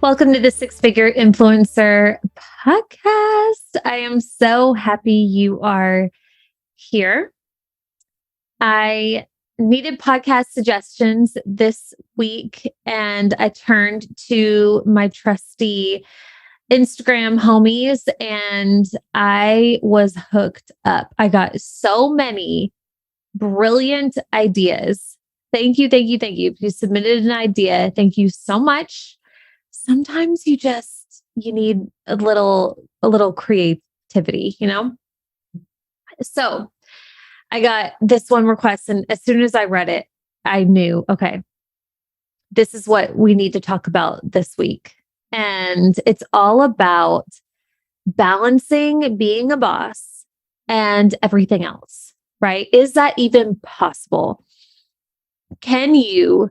Welcome to the Six Figure Influencer Podcast. I am so happy you are here. I needed podcast suggestions this week, and I turned to my trusty Instagram homies, and I was hooked up. I got so many brilliant ideas. Thank you, thank you, thank you. If you submitted an idea, thank you so much. Sometimes you need a little creativity, you know? So I got this one request, and as soon as I read it, I knew, okay, this is what we need to talk about this week. And it's all about balancing being a boss and everything else, right? Is that even possible? Can you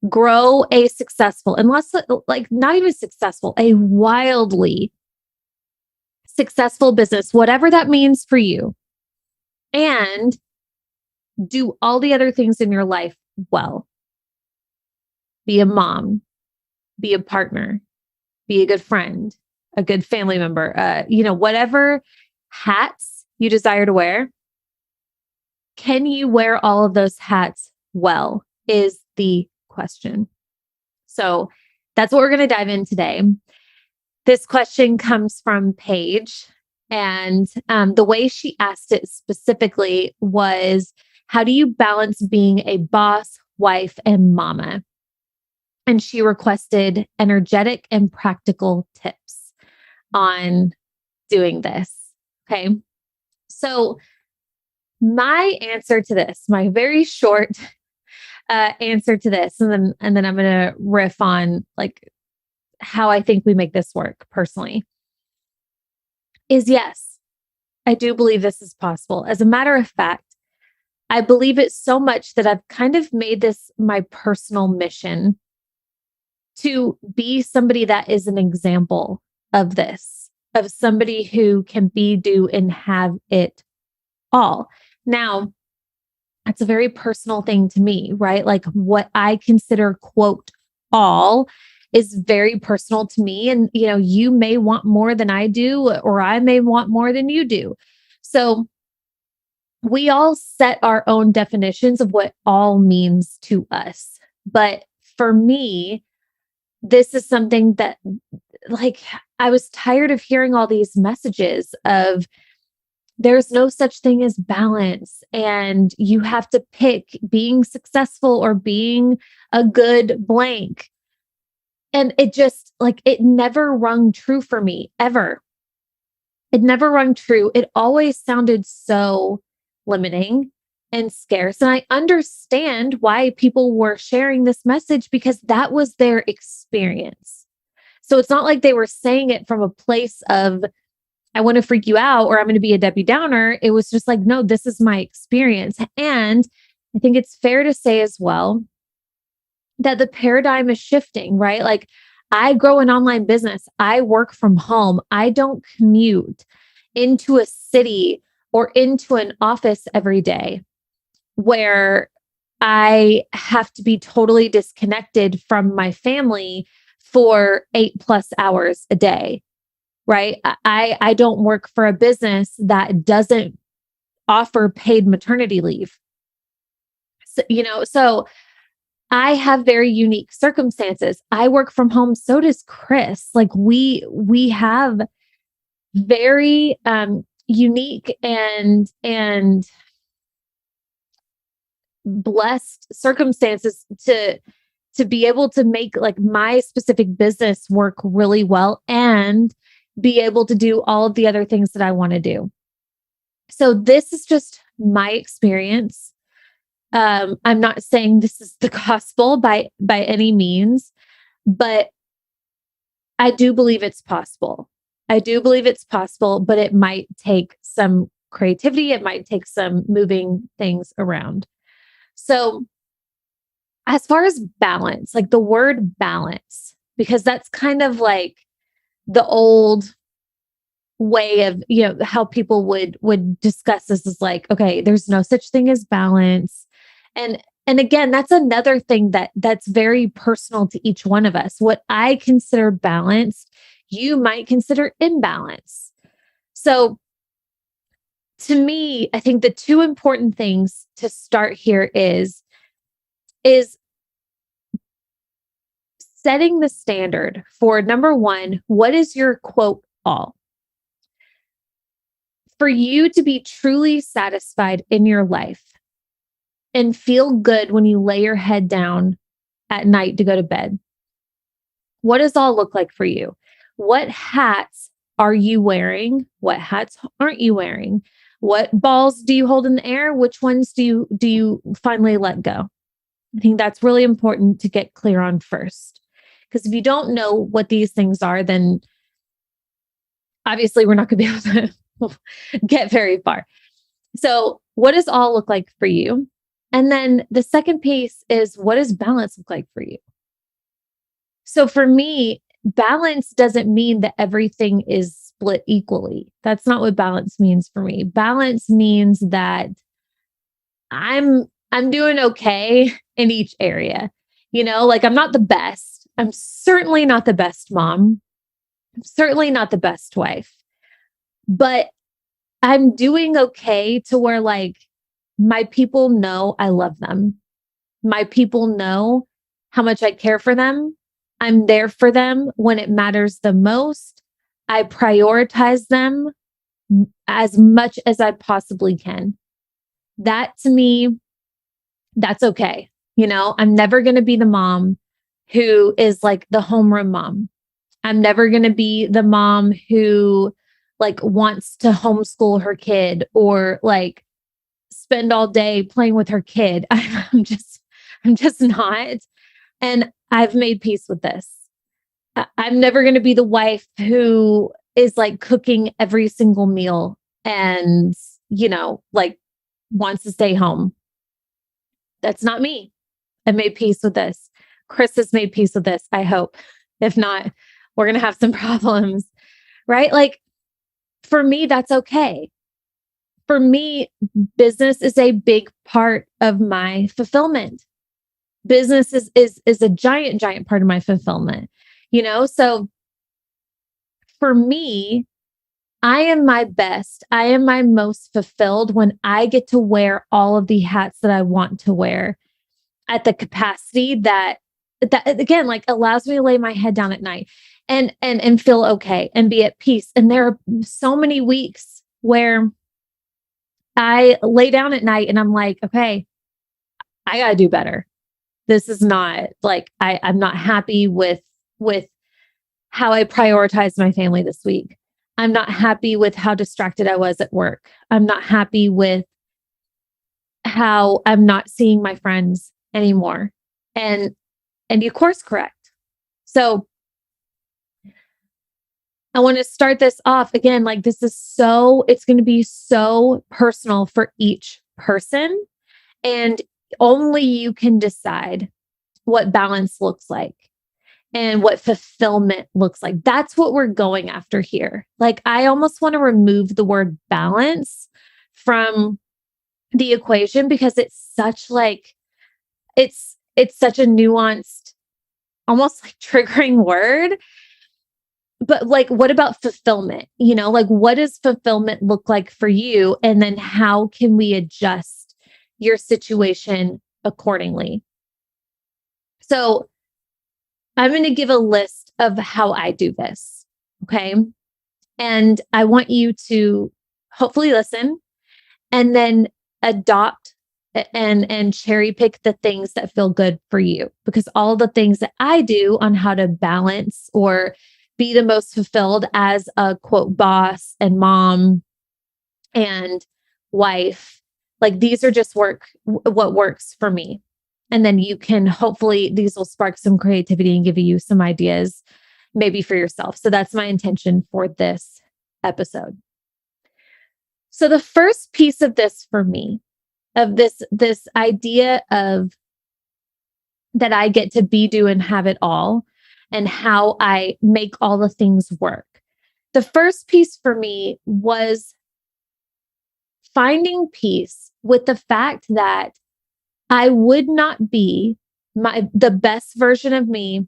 grow a successful, unless like not even successful, a wildly successful business, whatever that means for you, and do all the other things in your life well? Be a mom, be a partner, be a good friend, a good family member, whatever hats you desire to wear. Can you wear all of those hats well? Is the question. So that's what we're going to dive in today. This question comes from Paige, and the way she asked it specifically was, how do you balance being a boss, wife, and mama? And she requested energetic and practical tips on doing this. Okay. So my answer to this, my very short answer to this, and then I'm going to riff on like how I think we make this work personally, is yes, I do believe this is possible. As a matter of fact, I believe it so much that I've kind of made this my personal mission to be somebody that is an example of this, of somebody who can be, do, and have it all. Now, that's a very personal thing to me, right? Like what I consider, quote, all is very personal to me. And, you may want more than I do, or I may want more than you do. So we all set our own definitions of what all means to us. But for me, this is something that, like, I was tired of hearing all these messages of, there's no such thing as balance, and you have to pick being successful or being a good blank. And it just it never rung true for me, ever. It never rung true. It always sounded so limiting and scarce. And I understand why people were sharing this message, because that was their experience. So it's not like they were saying it from a place of, I want to freak you out, or I'm going to be a Debbie Downer. It was just like, no, this is my experience. And I think it's fair to say as well that the paradigm is shifting, right? Like, I grow an online business. I work from home. I don't commute into a city or into an office every day where I have to be totally disconnected from my family for 8+ hours a day. Right? I don't work for a business that doesn't offer paid maternity leave. So I have very unique circumstances. I work from home. So does Chris. Like we have very unique and blessed circumstances to be able to make like my specific business work really well and be able to do all of the other things that I want to do. So this is just my experience. I'm not saying this is the gospel by any means, but I do believe it's possible. I do believe it's possible, but it might take some creativity. It might take some moving things around. So as far as balance, like the word balance, because that's kind of like the old way of, how people would discuss this is like, okay, there's no such thing as balance. And And again, that's another thing that's very personal to each one of us. What I consider balanced, you might consider imbalance. So to me, I think the two important things to start here is setting the standard for number one, what is your quote all? For you to be truly satisfied in your life and feel good when you lay your head down at night to go to bed, what does all look like for you? What hats are you wearing? What hats aren't you wearing? What balls do you hold in the air? Which ones do you finally let go? I think that's really important to get clear on first. Because if you don't know what these things are, then obviously we're not going to be able to get very far. So, what does all look like for you? And then the second piece is, what does balance look like for you? So, for me, balance doesn't mean that everything is split equally. That's not what balance means for me. Balance means that I'm doing okay in each area. Like I'm not the best. I'm certainly not the best mom. I'm certainly not the best wife. But I'm doing okay to where like my people know I love them. My people know how much I care for them. I'm there for them when it matters the most. I prioritize them as much as I possibly can. That to me, that's okay. I'm never going to be the mom who is like the homeroom mom. I'm never going to be the mom who like wants to homeschool her kid or like spend all day playing with her kid. I'm just not. And I've made peace with this. I'm never going to be the wife who is like cooking every single meal and, like wants to stay home. That's not me. I made peace with this. Chris has made peace with this, I hope. If not, we're going to have some problems, right? Like for me, that's okay. For me, business is a big part of my fulfillment. Business is a giant part of my fulfillment, So for me, I am my best. I am my most fulfilled when I get to wear all of the hats that I want to wear at the capacity that again, like allows me to lay my head down at night and feel okay and be at peace. And there are so many weeks where I lay down at night and I'm like, okay, I got to do better. This is not like, I'm not happy with how I prioritized my family this week. I'm not happy with how distracted I was at work. I'm not happy with how I'm not seeing my friends anymore. And you course correct. So I want to start this off again. Like it's going to be so personal for each person. And only you can decide what balance looks like and what fulfillment looks like. That's what we're going after here. Like I almost want to remove the word balance from the equation because it's such like, it's such a nuanced, almost like triggering word. But like, what about fulfillment? Like what does fulfillment look like for you? And then how can we adjust your situation accordingly? So I'm going to give a list of how I do this. Okay. And I want you to hopefully listen and then adopt and cherry pick the things that feel good for you, because all the things that I do on how to balance or be the most fulfilled as a quote boss and mom and wife, like these are just what works for me. And then you can hopefully, these will spark some creativity and give you some ideas maybe for yourself. So that's my intention for this episode. So the first piece of this for me, of this idea of that I get to be, do, and have it all, and how I make all the things work. The first piece for me was finding peace with the fact that I would not be the best version of me,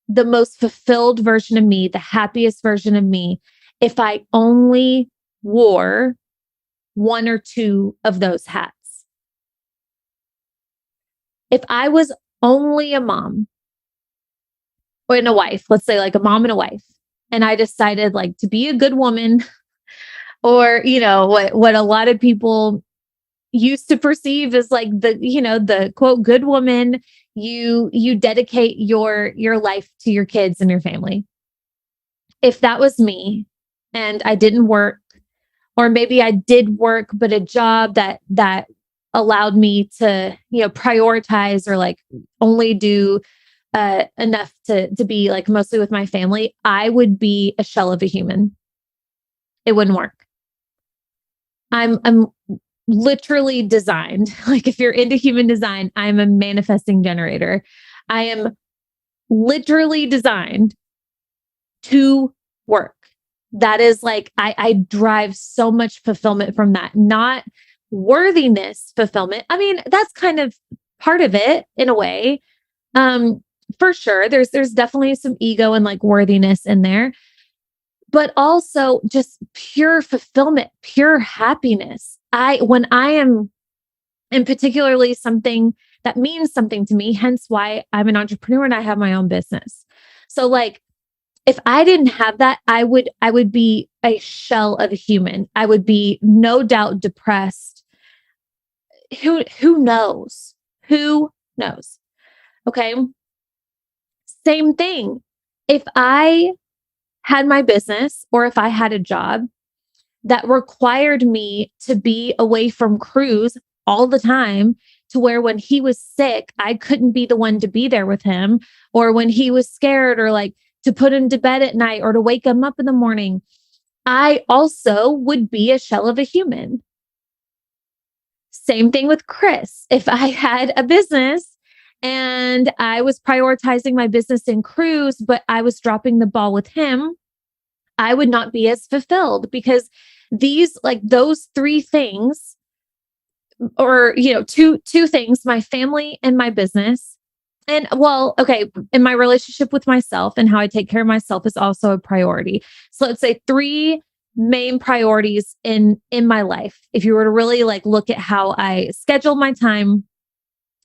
the most fulfilled version of me, the happiest version of me, if I only wore one or two of those hats. If I was only a mom and a wife, let's say like a mom and a wife, and I decided like to be a good woman, or what a lot of people used to perceive as like the quote good woman, you dedicate your life to your kids and your family. If that was me and I didn't work, or maybe I did work but a job that allowed me to prioritize, or like only do enough to be like mostly with my family, I would be a shell of a human. It wouldn't work. I'm literally designed. Like if you're into human design, I'm a manifesting generator. I am literally designed to work. That is like, I drive so much fulfillment from that, not worthiness fulfillment. I mean, that's kind of part of it in a way. For sure. There's definitely some ego and like worthiness in there, but also just pure fulfillment, pure happiness. When I am, and particularly something that means something to me, hence why I'm an entrepreneur and I have my own business. So like, if I didn't have that, I would be a shell of a human. I would be no doubt depressed. Who knows? Who knows? Okay. Same thing. If I had my business, or if I had a job that required me to be away from Cruz all the time, to where when he was sick, I couldn't be the one to be there with him, or when he was scared, or like to put him to bed at night, or to wake him up in the morning, I also would be a shell of a human. Same thing with Chris. If I had a business and I was prioritizing my business in Cruz, but I was dropping the ball with him, I would not be as fulfilled, because those three things, or, two things, my family and my business. And well, okay, in my relationship with myself and how I take care of myself is also a priority. So let's say three main priorities in my life. If you were to really like look at how I schedule my time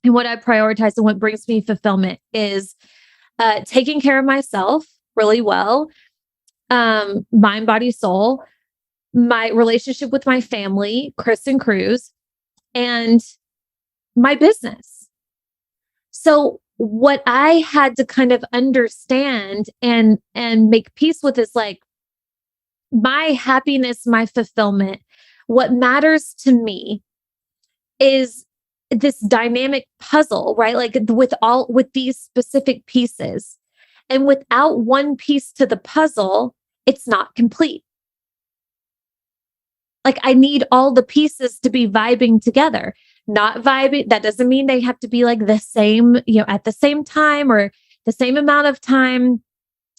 and what I prioritize and what brings me fulfillment, is taking care of myself really well, mind, body, soul, my relationship with my family, Chris and Cruz, and my business. So what I had to kind of understand and make peace with is like, my happiness, my fulfillment, what matters to me is this dynamic puzzle, right? Like with these specific pieces. And without one piece to the puzzle, it's not complete. Like I need all the pieces to be vibing together. Not vibing, that doesn't mean they have to be like the same, at the same time or the same amount of time.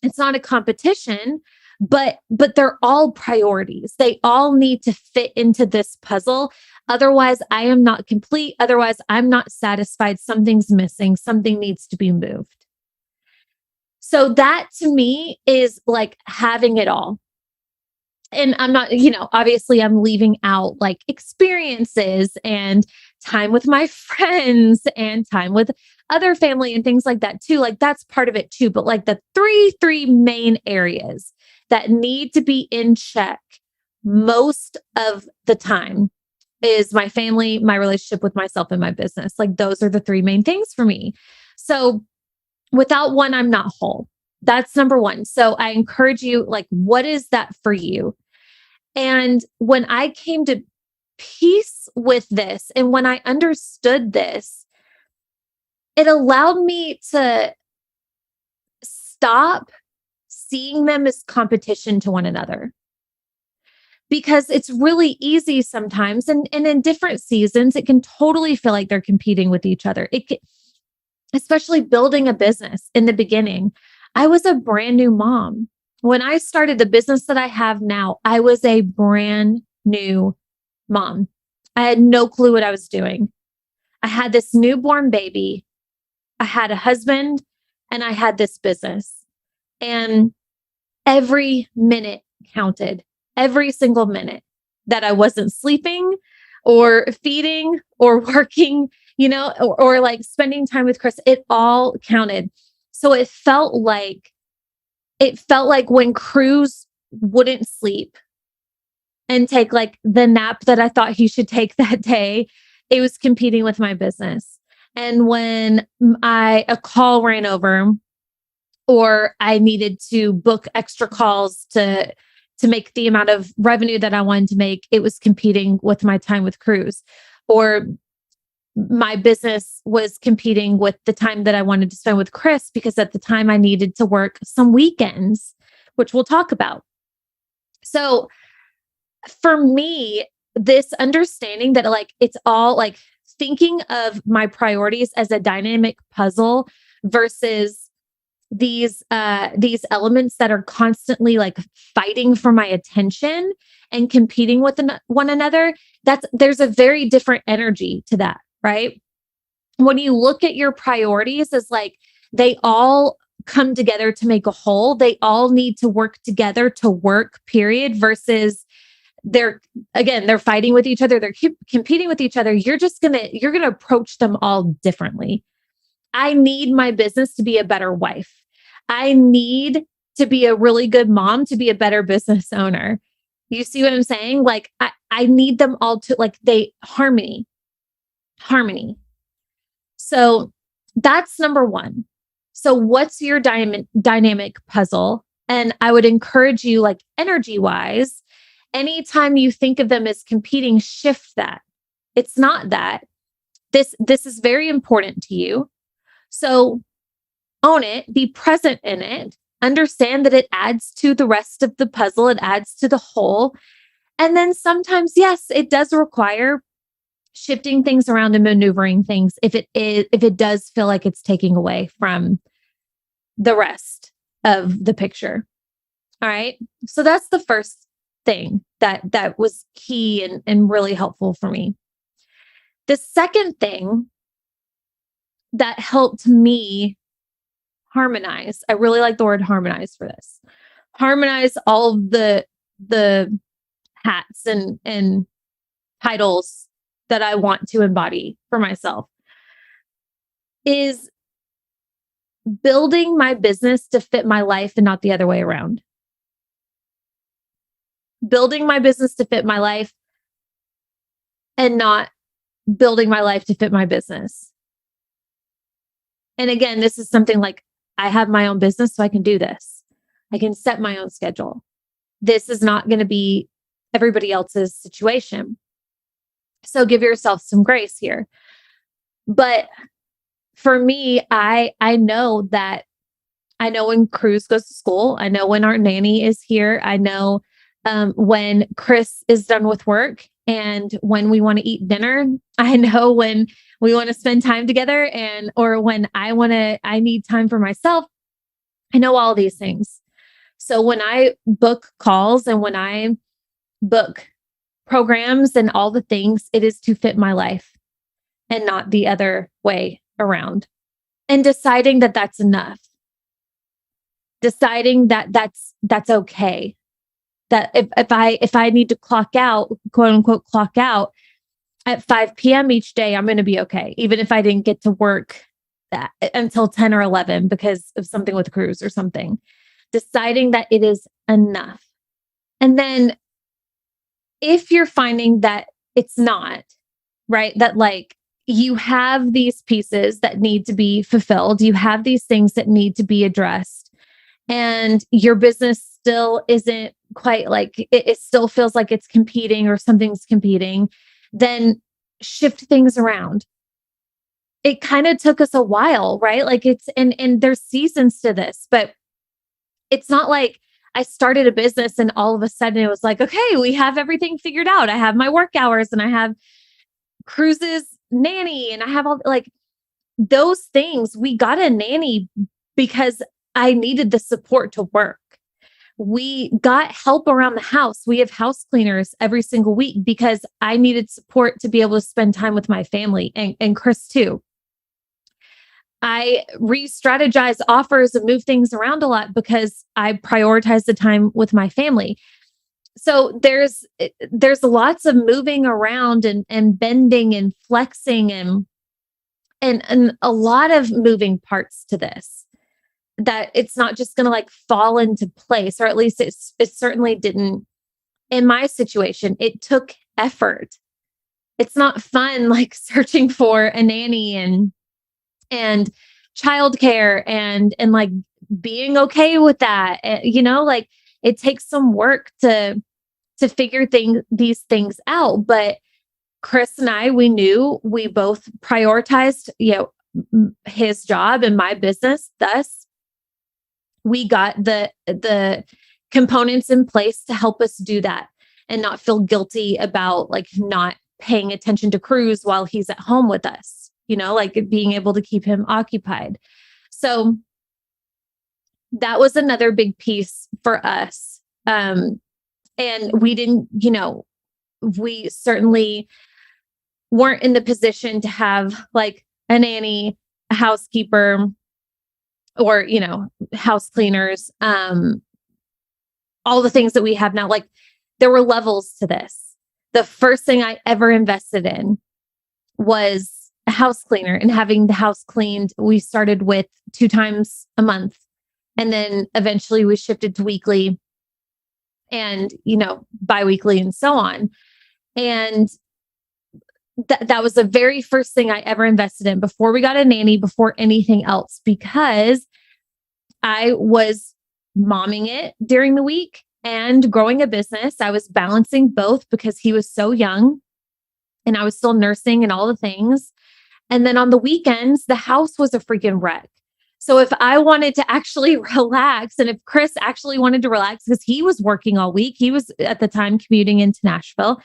It's not a competition, but they're all priorities. They all need to fit into this puzzle. Otherwise, I am not complete. Otherwise, I'm not satisfied. Something's missing. Something needs to be moved. So that to me is like having it all. And I'm not, obviously I'm leaving out like experiences and time with my friends and time with other family and things like that too. Like that's part of it too. But like the three main areas that need to be in check most of the time is my family, my relationship with myself, and my business. Like those are the three main things for me. So without one, I'm not whole. That's number one. So I encourage you, like, what is that for you? And when I came to peace with this, and when I understood this, it allowed me to stop seeing them as competition to one another. Because it's really easy sometimes, and in different seasons, it can totally feel like they're competing with each other. Especially building a business in the beginning. I was a brand new mom. When I started the business that I have now, I was a brand new mom. I had no clue what I was doing. I had this newborn baby, I had a husband, and I had this business. And every minute counted, every single minute that I wasn't sleeping or feeding or working, or like spending time with Chris, it all counted. So it felt like when Cruz wouldn't sleep and take like the nap that I thought he should take that day, it was competing with my business. And when a call ran over, or I needed to book extra calls to make the amount of revenue that I wanted to make, it was competing with my time with Cruz. Or my business was competing with the time that I wanted to spend with Chris, because at the time I needed to work some weekends, which we'll talk about. So for me, this understanding that like it's all like thinking of my priorities as a dynamic puzzle versus these elements that are constantly like fighting for my attention and competing with one another, there's a very different energy to that, right? When you look at your priorities as like they all come together to make a whole, they all need to work together to work, period, versus they're fighting with each other, they're competing with each other. You're gonna approach them all differently. I need my business to be a better wife. I need to be a really good mom to be a better business owner. You see what I'm saying? Like I need them all to like harmony. So that's number one. So what's your dynamic puzzle? And I would encourage you, like energy wise, anytime you think of them as competing, shift that. It's not that. This is very important to you. So own it, be present in it, understand that it adds to the rest of the puzzle, it adds to the whole. And then sometimes, yes, it does require shifting things around and maneuvering things if it does feel like it's taking away from the rest of the picture. All right. So that's the first thing that was key and really helpful for me. The second thing that helped me harmonize, I really like the word harmonize for this. Harmonize all of the hats and titles that I want to embody for myself, is building my business to fit my life and not the other way around. Building my business to fit my life and not building my life to fit my business. And again, this is something like I have my own business, so I can do this. I can set my own schedule. This is not going to be everybody else's situation. So give yourself some grace here. But for me, I know when Cruz goes to school. I know when our nanny is here. I know when Chris is done with work and when we want to eat dinner. I know when we want to spend time together or when I need time for myself. I know all these things. So when I book calls and when I book programs and all the things, it is to fit my life and not the other way around. And deciding that that's enough. Deciding that that's okay. That if I need to clock out, quote unquote, clock out at 5 p.m. each day, I'm going to be okay. Even if I didn't get to work until 10 or 11 because of something with Cruz or something. Deciding that it is enough. And then if you're finding that it's not, right, that like you have these pieces that need to be fulfilled, you have these things that need to be addressed, and your business still isn't quite like it still feels like it's competing or something's competing, then shift things around. It kind of took us a while, right? Like it's and there's seasons to this, but it's not like I started a business and all of a sudden it was like, okay, we have everything figured out. I have my work hours and I have Cruz's nanny and I have all like those things. We got a nanny because I needed the support to work, we got help around the house. We have house cleaners every single week because I needed support to be able to spend time with my family and Chris too. I re-strategize offers and move things around a lot because I prioritize the time with my family. So there's lots of moving around and bending and flexing and a lot of moving parts to this, that it's not just going to like fall into place, or at least it certainly didn't in my situation. It took effort. It's not fun like searching for a nanny and childcare and like being okay with that. Like it takes some work to figure these things out. But Chris and I, we knew we both prioritized, his job and my business. Thus, we got the components in place to help us do that and not feel guilty about like not paying attention to Cruz while he's at home with us, like being able to keep him occupied. So that was another big piece for us. And we didn't, we certainly weren't in the position to have like a nanny, a housekeeper, or, house cleaners, all the things that we have now. Like there were levels to this. The first thing I ever invested in was a house cleaner and having the house cleaned. We started with 2 times a month, and then eventually we shifted to weekly and, biweekly and so on. And that was the very first thing I ever invested in before we got a nanny, before anything else, because I was momming it during the week and growing a business. I was balancing both because he was so young and I was still nursing and all the things. And then on the weekends, the house was a freaking wreck. So if I wanted to actually relax, and if Chris actually wanted to relax because he was working all week, he was at the time commuting into Nashville.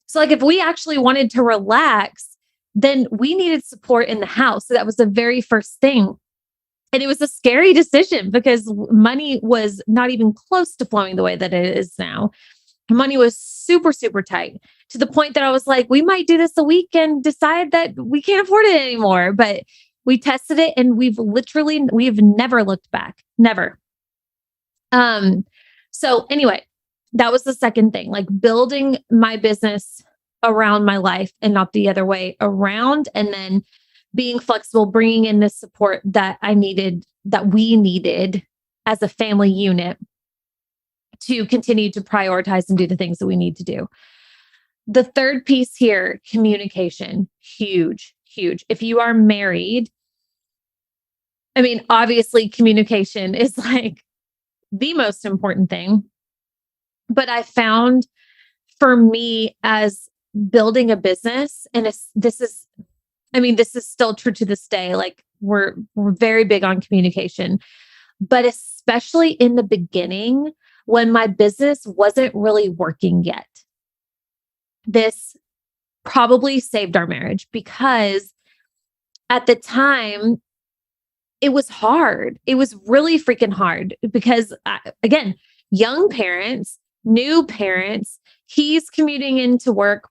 So like if we actually wanted to relax, then we needed support in the house. So that was the very first thing. And it was a scary decision because money was not even close to flowing the way that it is now. Money was super, super tight, to the point that I was like, we might do this a week and decide that we can't afford it anymore. But we tested it and we've never looked back. Never. So anyway, that was the second thing, like building my business around my life and not the other way around. And then being flexible, bringing in the support that we needed as a family unit to continue to prioritize and do the things that we need to do. The third piece here, communication, huge, huge. If you are married, I mean, obviously communication is like the most important thing. But I found for me as building a business, and this is still true to this day. Like we're very big on communication, but especially in the beginning when my business wasn't really working yet. This probably saved our marriage because at the time it was hard. It was really freaking hard because again, young parents, new parents, he's commuting into work.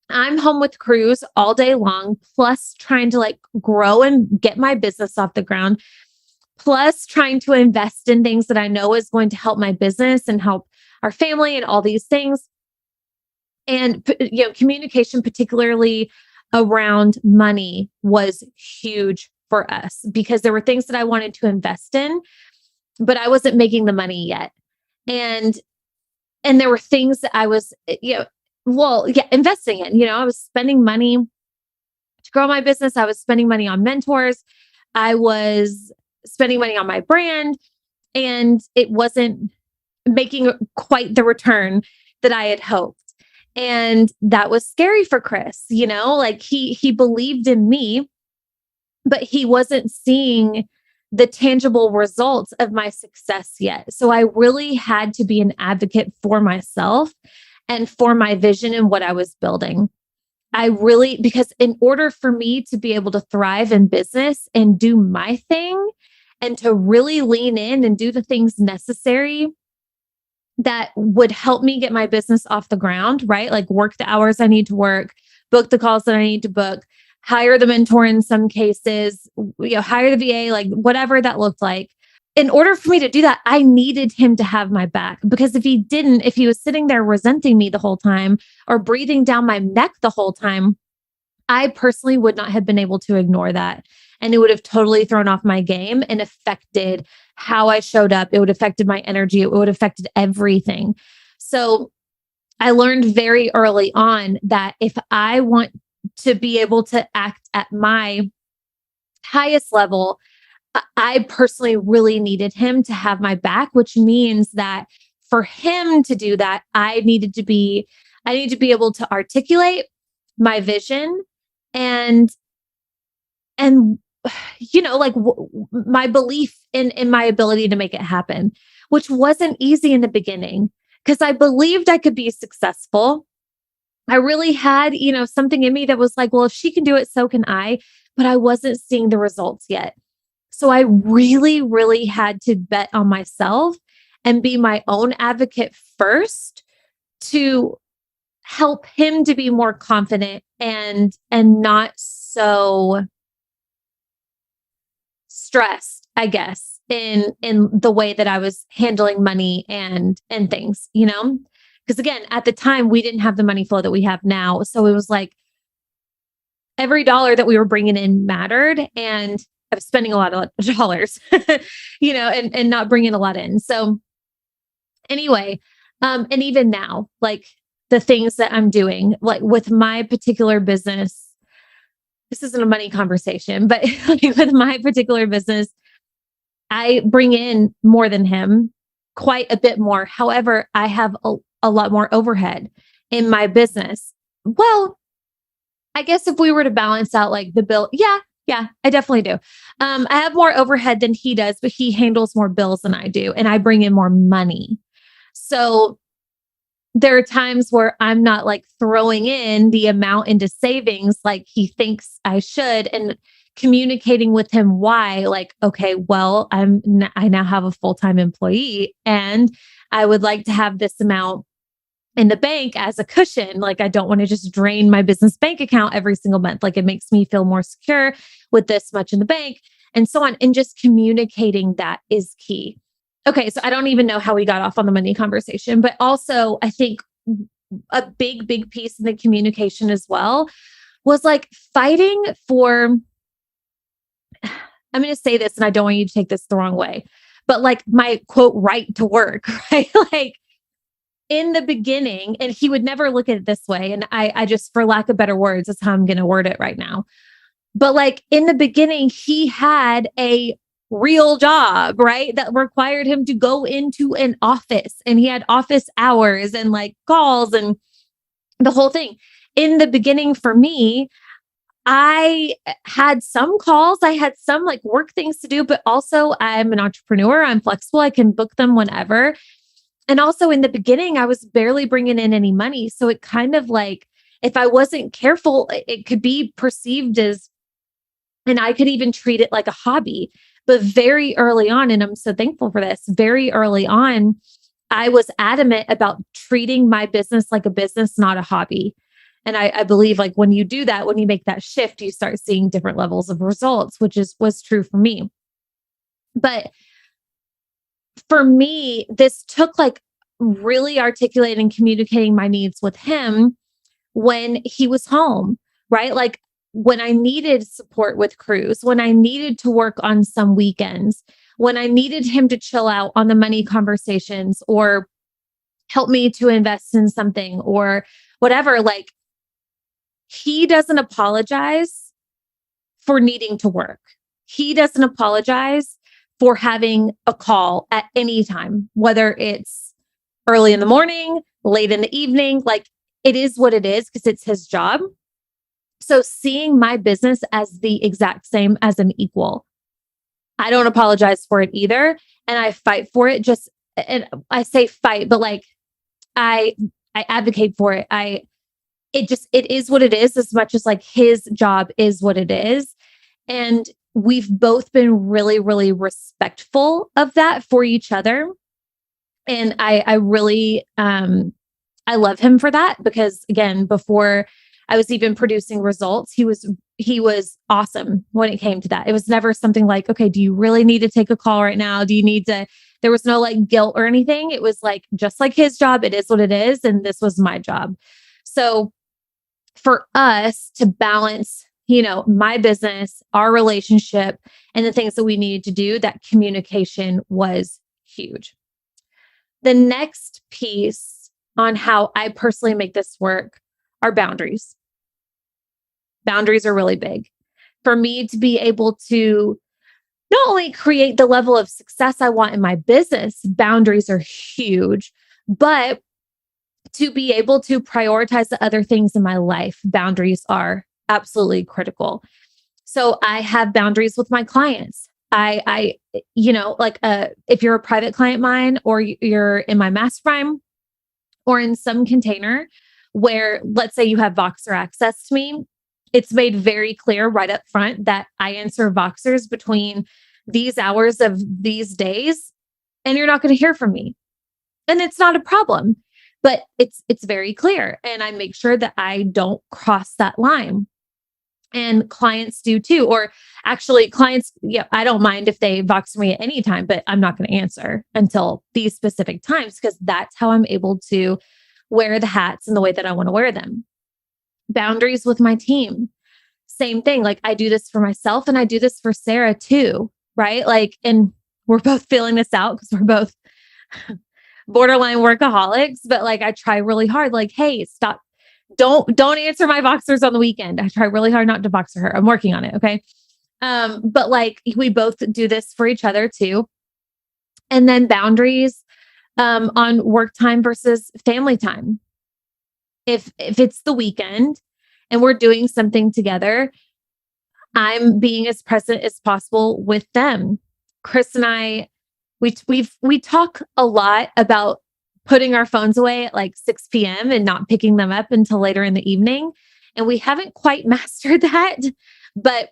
I'm home with Cruz all day long, plus trying to like grow and get my business off the ground, plus trying to invest in things that I know is going to help my business and help our family and all these things. And, communication, particularly around money, was huge for us because there were things that I wanted to invest in, but I wasn't making the money yet. And there were things that I was, investing in. I was spending money to grow my business. I was spending money on mentors. I was spending money on my brand, and it wasn't making quite the return that I had hoped. And that was scary for Chris, like he believed in me, but he wasn't seeing the tangible results of my success yet. So I really had to be an advocate for myself and for my vision and what I was building. Because in order for me to be able to thrive in business and do my thing and to really lean in and do the things necessary that would help me get my business off the ground, right? Like work the hours I need to work, book the calls that I need to book, hire the mentor in some cases, hire the VA, like whatever that looked like. In order for me to do that, I needed him to have my back, because if he didn't, if he was sitting there resenting me the whole time or breathing down my neck the whole time, I personally would not have been able to ignore that. And it would have totally thrown off my game and affected how I showed up. It would have affected my energy. It would have affected everything. So I learned very early on that if I want to be able to act at my highest level, I personally really needed him to have my back, which means that for him to do that, I need to be able to articulate my vision and my belief in my ability to make it happen, which wasn't easy in the beginning because I believed I could be successful. I really had, something in me that was like, well, if she can do it, so can I. But I wasn't seeing the results yet. So I really, really had to bet on myself and be my own advocate first to help him to be more confident and not so stressed, I guess, in the way that I was handling money and things, because again, at the time we didn't have the money flow that we have now. So it was like every dollar that we were bringing in mattered, and I was spending a lot of dollars, and not bringing a lot in. So anyway, and even now, like the things that I'm doing, like with my particular business, this isn't a money conversation, but with my particular business, I bring in more than him, quite a bit more. However, I have a lot more overhead in my business. Well, I guess if we were to balance out like the bill, yeah, I definitely do. I have more overhead than he does, but he handles more bills than I do, and I bring in more money. So there are times where I'm not like throwing in the amount into savings like he thinks I should, and communicating with him why, like, okay, well, I now have a full-time employee and I would like to have this amount in the bank as a cushion. Like, I don't want to just drain my business bank account every single month. Like, it makes me feel more secure with this much in the bank and so on. And just communicating that is key. Okay, so I don't even know how we got off on the money conversation, but also I think a big, big piece in the communication as well was like fighting for, I'm going to say this and I don't want you to take this the wrong way, but like my quote, right to work, right? Like in the beginning, and he would never look at it this way. And I just, for lack of better words, that's how I'm going to word it right now. But like in the beginning, he had a real job, right? That required him to go into an office, and he had office hours and like calls and the whole thing. In the beginning for me, I had some calls, I had some like work things to do, but also I'm an entrepreneur. I'm flexible. I can book them whenever. And also in the beginning, I was barely bringing in any money. So it kind of like, if I wasn't careful, it could be perceived as, and I could even treat it like a hobby. But very early on, and I'm so thankful for this, very early on, I was adamant about treating my business like a business, not a hobby. And I believe like when you do that, when you make that shift, you start seeing different levels of results, which was true for me. But for me, this took like really articulating, communicating my needs with him when he was home, right? Like when I needed support with crews, when I needed to work on some weekends, when I needed him to chill out on the money conversations or help me to invest in something or whatever, like he doesn't apologize for needing to work. He doesn't apologize for having a call at any time, whether it's early in the morning, late in the evening, like it is what it is because it's his job. So seeing my business as the exact same as an equal, I don't apologize for it either. And I fight for it. Just, and I say fight, but like I advocate for it. It is what it is, as much as like his job is what it is. And we've both been really, really respectful of that for each other. And I really, I love him for that because again, before I was even producing results, he was awesome when it came to that. It was never something like, okay, do you really need to take a call right now? Do you need to, there was no like guilt or anything. It was like, just like his job, it is what it is. And this was my job. So for us to balance, my business, our relationship, and the things that we needed to do, that communication was huge. The next piece on how I personally make this work are boundaries. Boundaries are really big. For me to be able to not only create the level of success I want in my business, boundaries are huge, but to be able to prioritize the other things in my life, boundaries are absolutely critical. So I have boundaries with my clients. If you're a private client of mine or you're in my mastermind or in some container where, let's say you have Voxer access to me, it's made very clear right up front that I answer Voxers between these hours of these days, and you're not going to hear from me. And it's not a problem, but it's very clear. And I make sure that I don't cross that line. And clients do too. Or actually clients, I don't mind if they Vox me at any time, but I'm not going to answer until these specific times because that's how I'm able to wear the hats in the way that I want to wear them. Boundaries with my team. Same thing. Like I do this for myself and I do this for Sarah too, right? Like, and we're both feeling this out because we're both borderline workaholics, but like I try really hard, like, hey, stop. Don't answer my Voxers on the weekend. I try really hard not to Voxer her. I'm working on it. Okay. But like we both do this for each other too. And then boundaries on work time versus family time. If it's the weekend and we're doing something together, I'm being as present as possible with them. Chris and I, we talk a lot about putting our phones away at like 6 p.m. and not picking them up until later in the evening. And we haven't quite mastered that, but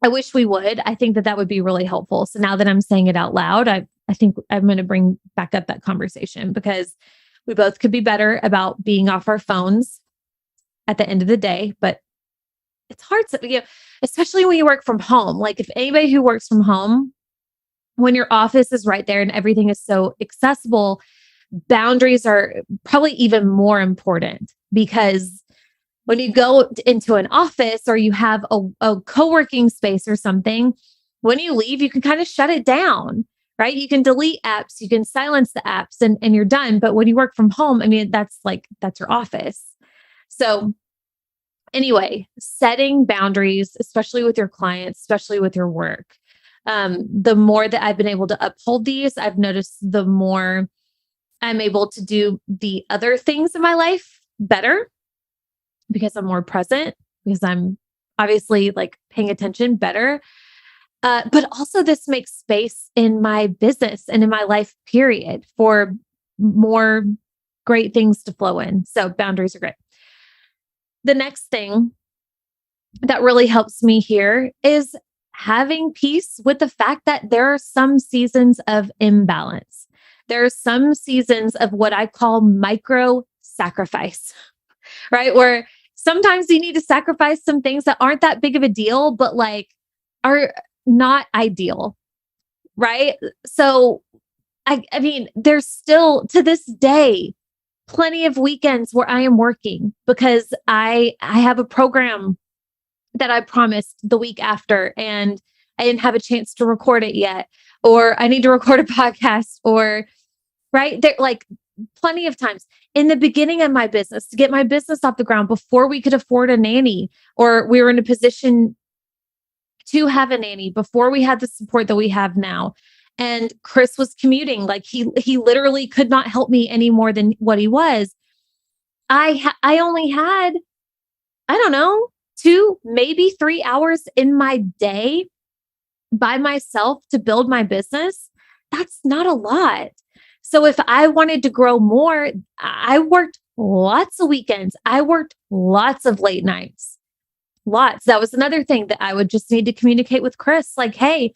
I wish we would. I think that would be really helpful. So now that I'm saying it out loud, I think I'm going to bring back up that conversation because we both could be better about being off our phones at the end of the day, but it's hard to, especially when you work from home. Like if anybody who works from home, when your office is right there and everything is so accessible, boundaries are probably even more important because when you go into an office or you have a co-working space or something, when you leave, you can kind of shut it down, right? You can delete apps, you can silence the apps and you're done. But when you work from home, I mean, that's your office. So anyway, setting boundaries, especially with your clients, especially with your work. The more that I've been able to uphold these, I've noticed the more I'm able to do the other things in my life better because I'm more present, because I'm obviously like paying attention better. But also this makes space in my business and in my life, period, for more great things to flow in. So boundaries are great. The next thing that really helps me here is having peace with the fact that there are some seasons of imbalance. There are some seasons of what I call micro sacrifice, right? Where sometimes you need to sacrifice some things that aren't that big of a deal, but like are not ideal, right? So, I mean, there's still to this day plenty of weekends where I am working because I have a program that I promised the week after and I didn't have a chance to record it yet, or I need to record a podcast, or right there, like plenty of times in the beginning of my business to get my business off the ground before we could afford a nanny, or we were in a position to have a nanny before we had the support that we have now. And Chris was commuting, like he literally could not help me any more than what he was. I only had, I don't know, 2, maybe 3 hours in my day by myself to build my business. That's not a lot. So if I wanted to grow more, I worked lots of weekends. I worked lots of late nights. Lots. That was another thing that I would just need to communicate with Chris. Like, hey,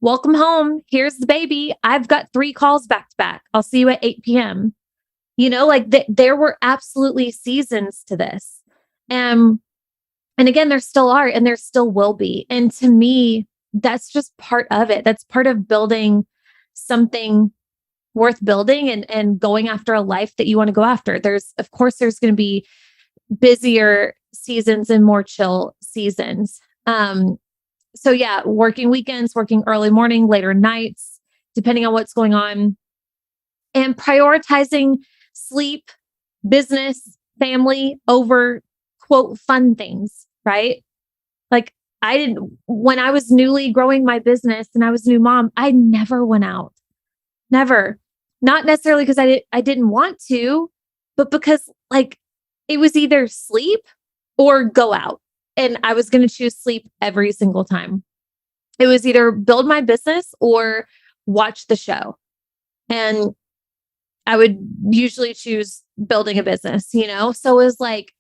welcome home. Here's the baby. I've got 3 calls back to back. I'll see you at 8 p.m. Like there were absolutely seasons to this. And again, there still are, and there still will be. And to me, that's just part of it. That's part of building something worth building and going after a life that you want to go after. Of course, there's going to be busier seasons and more chill seasons. So yeah, working weekends, working early morning, later nights, depending on what's going on, and prioritizing sleep, business, family over quote fun things, right? Like when I was newly growing my business and I was a new mom, I never went out. Never. Not necessarily because I didn't want to, but because like it was either sleep or go out. And I was going to choose sleep every single time. It was either build my business or watch the show. And I would usually choose building a business, So it was like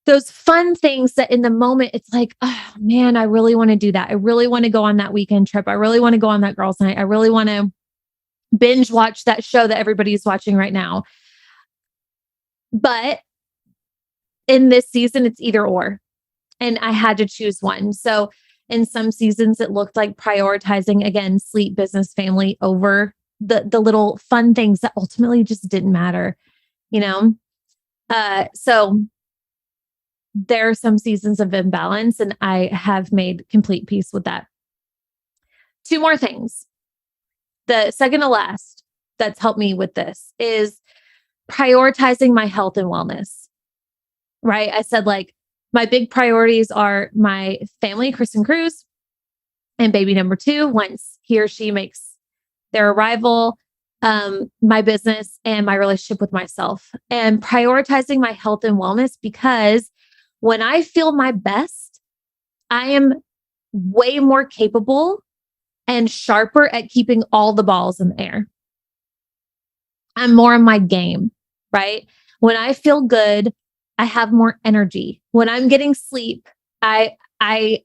those fun things that in the moment, it's like, oh man, I really want to do that. I really want to go on that weekend trip. I really want to go on that girls' night. I really want to binge watch that show that everybody's watching right now. But in this season, it's either or. And I had to choose one. So in some seasons, it looked like prioritizing, again, sleep, business, family over the little fun things that ultimately just didn't matter, So there are some seasons of imbalance, and I have made complete peace with that. 2 more things. The second to last that's helped me with this is prioritizing my health and wellness, right? I said like my big priorities are my family, Chris and Cruz, and baby number 2, once he or she makes their arrival, my business, and my relationship with myself, and prioritizing my health and wellness, because when I feel my best, I am way more capable and sharper at keeping all the balls in the air. I'm more in my game, right? When I feel good, I have more energy. When I'm getting sleep, I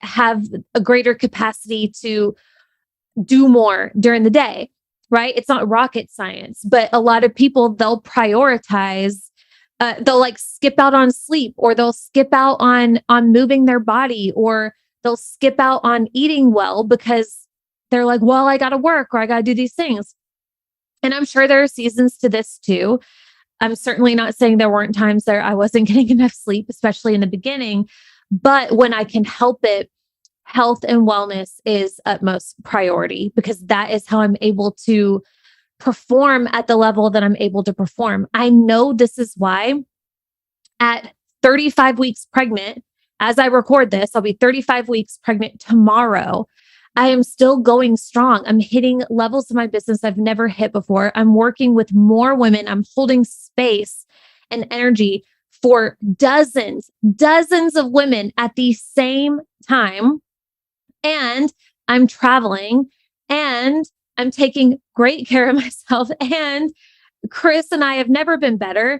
have a greater capacity to do more during the day, right? It's not rocket science, but a lot of people, they'll prioritize, they'll like skip out on sleep, or they'll skip out on moving their body, or they'll skip out on eating well because they're like, well, I got to work or I got to do these things. And I'm sure there are seasons to this too. I'm certainly not saying there weren't times there I wasn't getting enough sleep, especially in the beginning. But when I can help it, health and wellness is utmost priority, because that is how I'm able to perform at the level that I'm able to perform. I know this is why at 35 weeks pregnant, as I record this, I'll be 35 weeks pregnant tomorrow. I am still going strong. I'm hitting levels of my business I've never hit before. I'm working with more women. I'm holding space and energy for dozens of women at the same time. And I'm traveling, and I'm taking great care of myself. And Chris and I have never been better.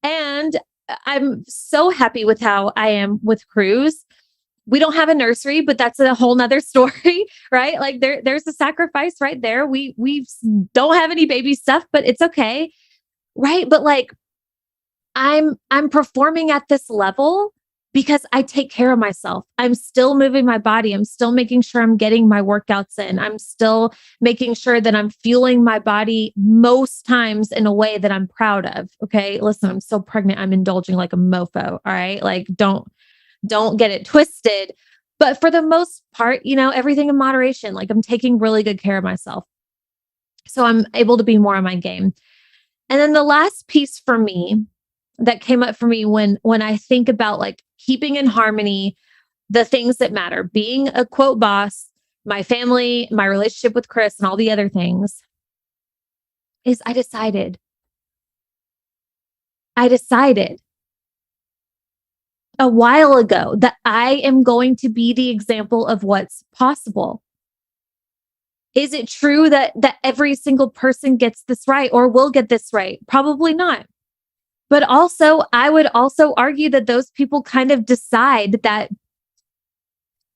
And I'm so happy with how I am with Cruz. We don't have a nursery, but that's a whole nother story, right? Like there's a sacrifice right there. We don't have any baby stuff, but it's okay. Right. But like I'm performing at this level because I take care of myself. I'm still moving my body. I'm still making sure I'm getting my workouts in. I'm still making sure that I'm fueling my body most times in a way that I'm proud of. Okay. Listen, I'm still pregnant. I'm indulging like a mofo. All right. Like don't get it twisted. But for the most part, everything in moderation. Like I'm taking really good care of myself. So I'm able to be more on my game. And then the last piece for me that came up for me when I think about like keeping in harmony the things that matter, being a quote boss, my family, my relationship with Chris, and all the other things, is I decided a while ago that I am going to be the example of what's possible. Is it true that every single person gets this right or will get this right? Probably not. But also, I would also argue that those people kind of decide that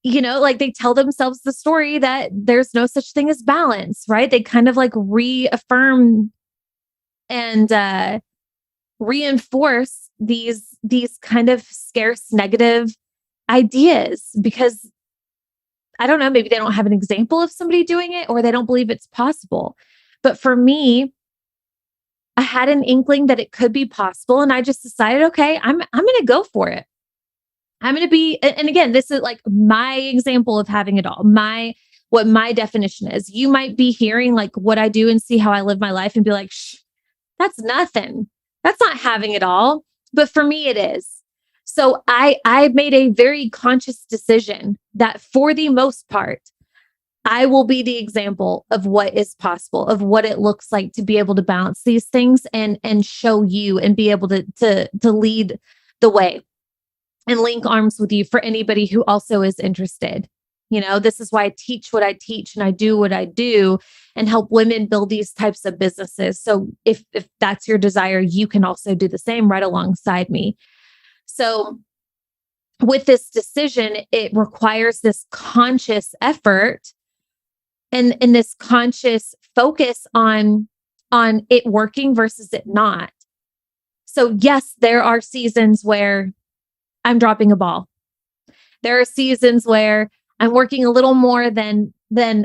like they tell themselves the story that there's no such thing as balance, right? They kind of like reaffirm and reinforce these kind of scarce negative ideas because I don't know, maybe they don't have an example of somebody doing it or they don't believe it's possible. But for me, I had an inkling that it could be possible and I just decided, okay, I'm going to go for it. I'm going to be, and again, this is like my example of having it all. What my definition is. You might be hearing like what I do and see how I live my life and be like, shh, that's nothing. That's not having it all. But for me, it is. So I made a very conscious decision that for the most part, I will be the example of what is possible, of what it looks like to be able to balance these things and show you and be able to lead the way and link arms with you for anybody who also is interested. This is why I teach what I teach and I do what I do and help women build these types of businesses. So if that's your desire, you can also do the same right alongside me. So with this decision, it requires this conscious effort and this conscious focus on it working versus it not. So yes, there are seasons where I'm dropping a ball. There are seasons where I'm working a little more than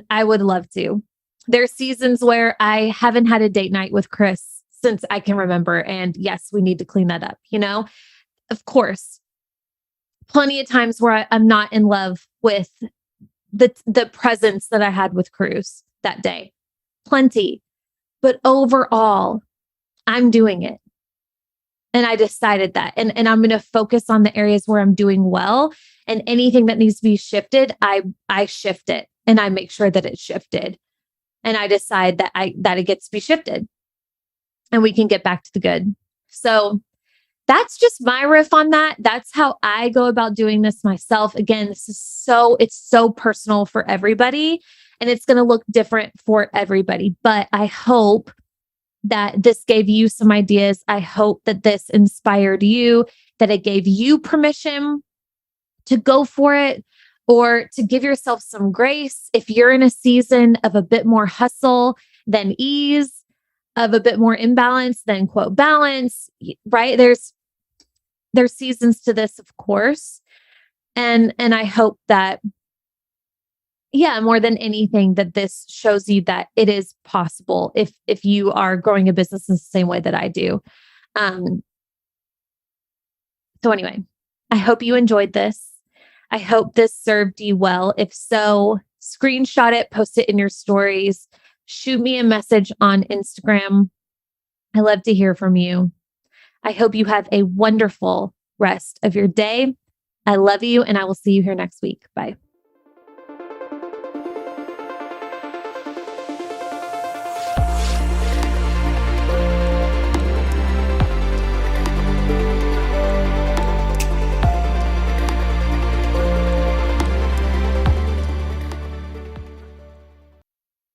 I would love to. There are seasons where I haven't had a date night with Chris since I can remember. And yes, we need to clean that up, Of course, plenty of times where I'm not in love with the presence that I had with Cruz that day. Plenty. But overall, I'm doing it. And I decided that. And I'm going to focus on the areas where I'm doing well. And anything that needs to be shifted, I shift it. And I make sure that it's shifted. And I decide that it gets to be shifted. And we can get back to the good. So that's just my riff on that. That's how I go about doing this myself. Again, it's so personal for everybody. And it's going to look different for everybody. But I hope that this gave you some ideas. I hope that this inspired you, that it gave you permission to go for it or to give yourself some grace. If you're in a season of a bit more hustle than ease, of a bit more imbalance than quote balance, right? There's seasons to this, of course. And I hope that, more than anything, that this shows you that it is possible if you are growing a business in the same way that I do. So anyway, I hope you enjoyed this. I hope this served you well. If so, screenshot it, post it in your stories, shoot me a message on Instagram. I love to hear from you. I hope you have a wonderful rest of your day. I love you, and I will see you here next week. Bye.